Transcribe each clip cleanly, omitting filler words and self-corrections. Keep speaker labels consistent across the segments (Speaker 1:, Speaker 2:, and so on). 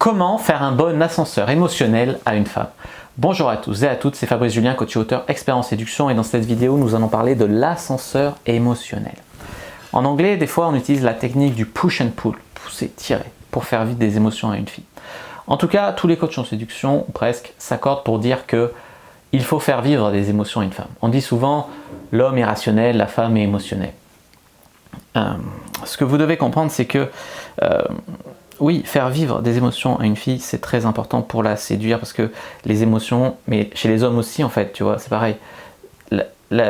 Speaker 1: Comment faire un bon ascenseur émotionnel à une femme? Bonjour à tous et à toutes, c'est Fabrice Julien, coach et auteur expert en séduction, et dans cette vidéo, nous allons parler de l'ascenseur émotionnel. En anglais, des fois, on utilise la technique du push and pull, pousser, tirer, pour faire vivre des émotions à une fille. En tout cas, tous les coachs en séduction, ou presque, s'accordent pour dire que il faut faire vivre des émotions à une femme. On dit souvent, l'homme est rationnel, la femme est émotionnelle. Ce que vous devez comprendre, c'est que oui, faire vivre des émotions à une fille, c'est très important pour la séduire, parce que les émotions, mais chez les hommes aussi en fait, tu vois, c'est pareil.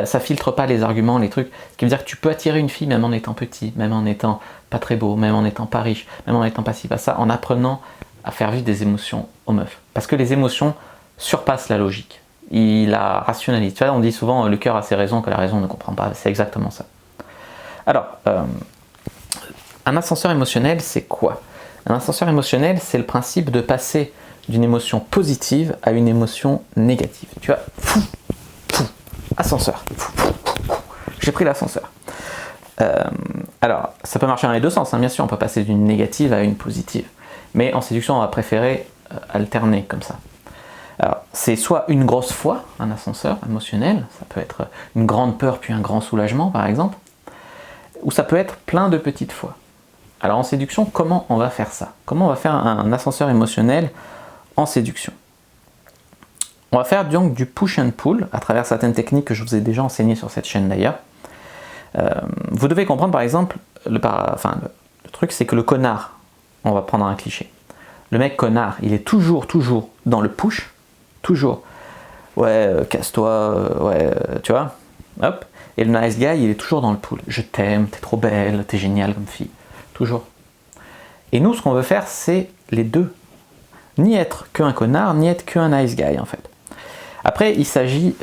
Speaker 1: Ça filtre pas les arguments, les trucs. Ce qui veut dire que tu peux attirer une fille même en étant petit, même en étant pas très beau, même en étant pas riche, même en étant pas ci, pas ça, en apprenant à faire vivre des émotions aux meufs. Parce que les émotions surpassent la logique. Il la rationalise. Tu vois, on dit souvent le cœur a ses raisons que la raison ne comprend pas. C'est exactement ça. Alors, un ascenseur émotionnel, c'est quoi? Un ascenseur émotionnel, c'est le principe de passer d'une émotion positive à une émotion négative. Tu vois, ascenseur. J'ai pris l'ascenseur. Alors, ça peut marcher dans les deux sens, hein, bien sûr, on peut passer d'une négative à une positive. Mais en séduction, on va préférer alterner comme ça. Alors, c'est soit une grosse foi, un ascenseur émotionnel, ça peut être une grande peur puis un grand soulagement, par exemple, ou ça peut être plein de petites fois. Alors en séduction, comment on va faire ça? Comment on va faire un ascenseur émotionnel en séduction? On va faire donc du push and pull à travers certaines techniques que je vous ai déjà enseignées sur cette chaîne d'ailleurs. Vous devez comprendre par exemple, le truc c'est que le connard, on va prendre un cliché. Le mec connard, il est toujours dans le push, toujours. Ouais, casse-toi, ouais, tu vois, hop. Et le nice guy, il est toujours dans le pull. Je t'aime, t'es trop belle, t'es géniale comme fille. Toujours. Et nous, ce qu'on veut faire, c'est les deux. Ni être qu'un connard, ni être qu'un nice guy, en fait. Après, il s'agit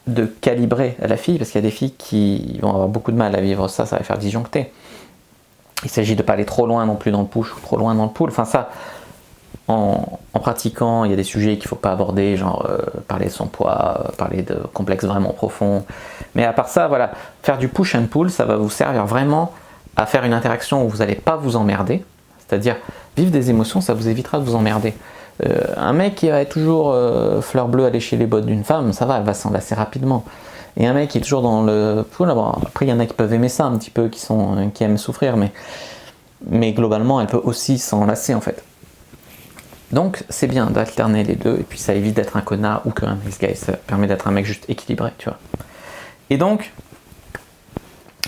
Speaker 1: de calibrer la fille, parce qu'il y a des filles qui vont avoir beaucoup de mal à vivre ça, ça va faire disjoncter. Il s'agit de ne pas aller trop loin non plus dans le push, ou trop loin dans le pull. Enfin ça, en pratiquant, il y a des sujets qu'il ne faut pas aborder, genre parler de son poids, parler de complexes vraiment profonds. Mais à part ça, voilà, faire du push and pull, ça va vous servir vraiment à faire une interaction où vous n'allez pas vous emmerder, c'est-à-dire vivre des émotions, ça vous évitera de vous emmerder. Un mec qui va être toujours fleur bleue à lécher les bottes d'une femme, ça va, elle va s'en lasser rapidement. Et un mec qui est toujours dans le... Bon, après il y en a qui peuvent aimer ça un petit peu, qui aiment souffrir, mais globalement elle peut aussi s'en lasser en fait. Donc c'est bien d'alterner les deux, et puis ça évite d'être un connard ou qu'un nice guy, ça permet d'être un mec juste équilibré, tu vois. Et donc,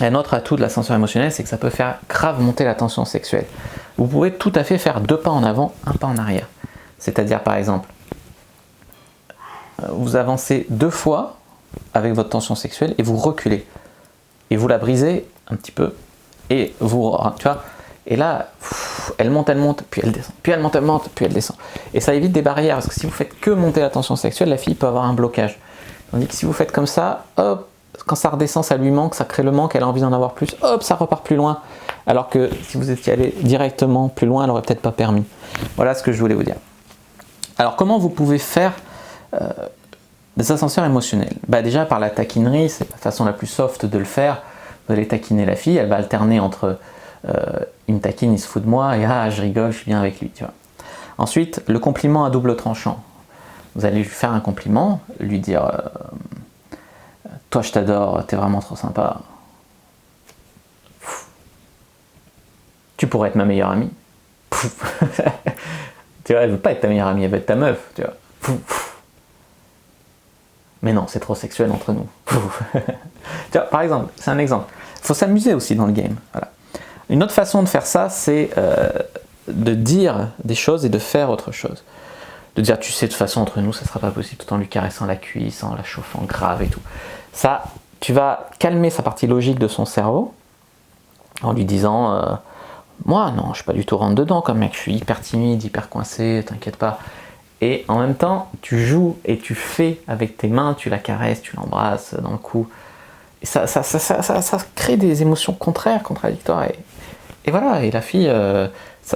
Speaker 1: un autre atout de l'ascenseur émotionnel, c'est que ça peut faire grave monter la tension sexuelle. Vous pouvez tout à fait faire 2 pas en avant, 1 pas en arrière. C'est-à-dire par exemple, vous avancez 2 fois avec votre tension sexuelle et vous reculez. Et vous la brisez un petit peu. Et vous, tu vois, et là, elle monte, puis elle descend. Puis elle monte, puis elle descend. Et ça évite des barrières, parce que si vous faites que monter la tension sexuelle, la fille peut avoir un blocage. Tandis que si vous faites comme ça, hop, quand ça redescend, ça lui manque, ça crée le manque, elle a envie d'en avoir plus, hop, ça repart plus loin. Alors que si vous étiez allé directement plus loin, elle n'aurait peut-être pas permis. Voilà ce que je voulais vous dire. Alors comment vous pouvez faire des ascenseurs émotionnels? Déjà par la taquinerie, c'est la façon la plus soft de le faire. Vous allez taquiner la fille, elle va alterner entre il me taquine, il se fout de moi, et ah je rigole, je suis bien avec lui, tu vois. Ensuite, le compliment à double tranchant. Vous allez lui faire un compliment, lui dire toi je t'adore, t'es vraiment trop sympa. Tu pourrais être ma meilleure amie. Tu vois, elle veut pas être ta meilleure amie, elle veut être ta meuf, tu vois. Mais non, c'est trop sexuel entre nous. Tu vois, par exemple, c'est un exemple. Il faut s'amuser aussi dans le game. Voilà. Une autre façon de faire ça, c'est de dire des choses et de faire autre chose. De dire, tu sais, de toute façon, entre nous, ça ne sera pas possible, tout en lui caressant la cuisse, en la chauffant grave et tout. Ça, tu vas calmer sa partie logique de son cerveau en lui disant moi, non, je ne suis pas du tout rentre dedans comme mec, je suis hyper timide, hyper coincé, t'inquiète pas. Et en même temps, tu joues et tu fais avec tes mains, tu la caresses, tu l'embrasses dans le cou. Et ça crée des émotions contraires, contradictoires. Et voilà, et la fille,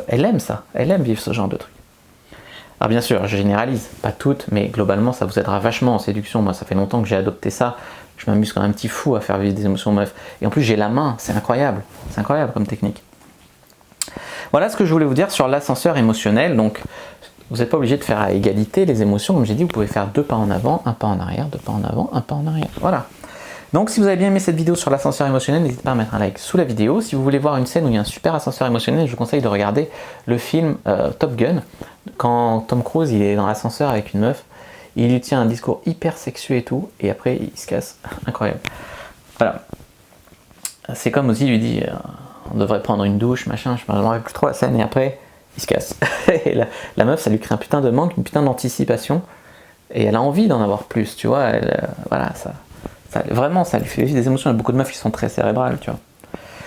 Speaker 1: elle aime ça, elle aime vivre ce genre de truc. Alors bien sûr, je généralise, pas toutes, mais globalement ça vous aidera vachement en séduction. Moi ça fait longtemps que j'ai adopté ça, je m'amuse comme un petit fou à faire vivre des émotions meufs. Et en plus j'ai la main, c'est incroyable comme technique. Voilà ce que je voulais vous dire sur l'ascenseur émotionnel. Donc, vous n'êtes pas obligé de faire à égalité les émotions. Comme j'ai dit, vous pouvez faire 2 pas en avant, 1 pas en arrière, 2 pas en avant, 1 pas en arrière. Voilà. Donc, si vous avez bien aimé cette vidéo sur l'ascenseur émotionnel, n'hésitez pas à mettre un like sous la vidéo. Si vous voulez voir une scène où il y a un super ascenseur émotionnel, je vous conseille de regarder le film Top Gun. Quand Tom Cruise il est dans l'ascenseur avec une meuf, il lui tient un discours hyper sexué et tout, et après il se casse. Incroyable. Voilà. C'est comme aussi, il lui dit on devrait prendre une douche, machin, je me rappelle plus trop la scène, et après il se casse. Et la meuf, ça lui crée un putain de manque, une putain d'anticipation, et elle a envie d'en avoir plus, tu vois. Voilà, vraiment, ça lui fait vivre des émotions. Il y a beaucoup de meufs qui sont très cérébrales, tu vois.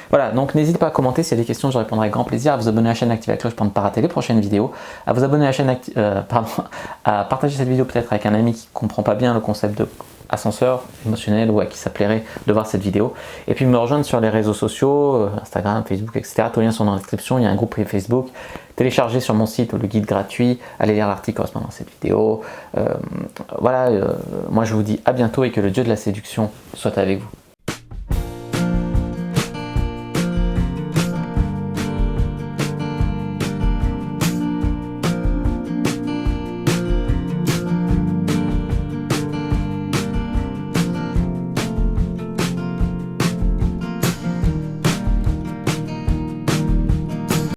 Speaker 1: Voilà, donc n'hésitez pas à commenter s'il y a des questions, je répondrai avec grand plaisir, à vous abonner à la chaîne, activer la cloche pour ne pas rater les prochaines vidéos, à vous abonner à la chaîne, à partager cette vidéo peut-être avec un ami qui ne comprend pas bien le concept de ascenseur émotionnel ou à qui ça plairait de voir cette vidéo, et puis me rejoindre sur les réseaux sociaux, Instagram, Facebook, etc. Tous les liens sont dans la description, il y a un groupe privé Facebook, téléchargez sur mon site le guide gratuit, allez lire l'article correspondant à cette vidéo. Voilà, moi je vous dis à bientôt et que le dieu de la séduction soit avec vous.